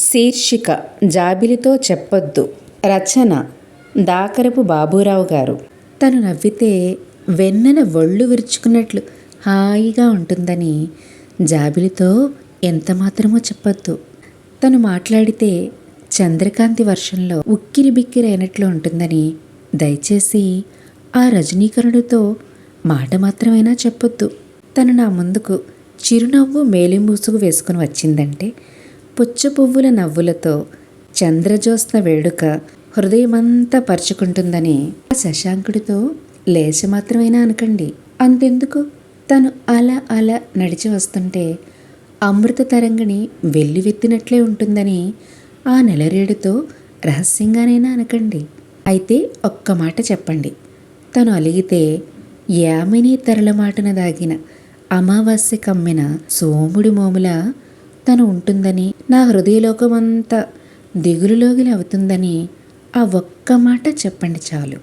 శీర్షిక జాబిలితో చెప్పొద్దు. రచన దాకరపు బాబూరావు గారు. తను నవ్వితే వెన్నెల ఒళ్ళు విరుచుకున్నట్లు హాయిగా ఉంటుందని జాబిలితో ఎంతమాత్రమో చెప్పొద్దు. తను మాట్లాడితే చంద్రకాంతి వర్షంలో ఉక్కిరి బిక్కిరి అయినట్లు ఉంటుందని దయచేసి ఆ రజనీకరుడితో మాట మాత్రమైనా చెప్పొద్దు. తను నా ముందుకు చిరునవ్వు మేలింబూసుకు వేసుకుని వచ్చిందంటే పుచ్చ పువ్వుల నవ్వులతో చంద్రజ్యోత్స్న వేడుక హృదయమంతా పరుచుకుంటుందని ఆ శశాంకుడితో లేచ మాత్రమైనా అనకండి. అంతెందుకు, తను అలా అలా నడిచి వస్తుంటే అమృత తరంగిణి వెల్లువెత్తినట్లే ఉంటుందని ఆ నెలరేడుతో రహస్యంగానైనా అనకండి. అయితే ఒక్క మాట చెప్పండి. తను అలిగితే యామిని తెరలమాటున దాగిన అమావాస్య కమ్మిన సోముడి మోముల తను ఉంటుందని, నా హృదయలోకమంతా దిగులులోగిలి అవుతుందని ఆ ఒక్క మాట చెప్పండి చాలు.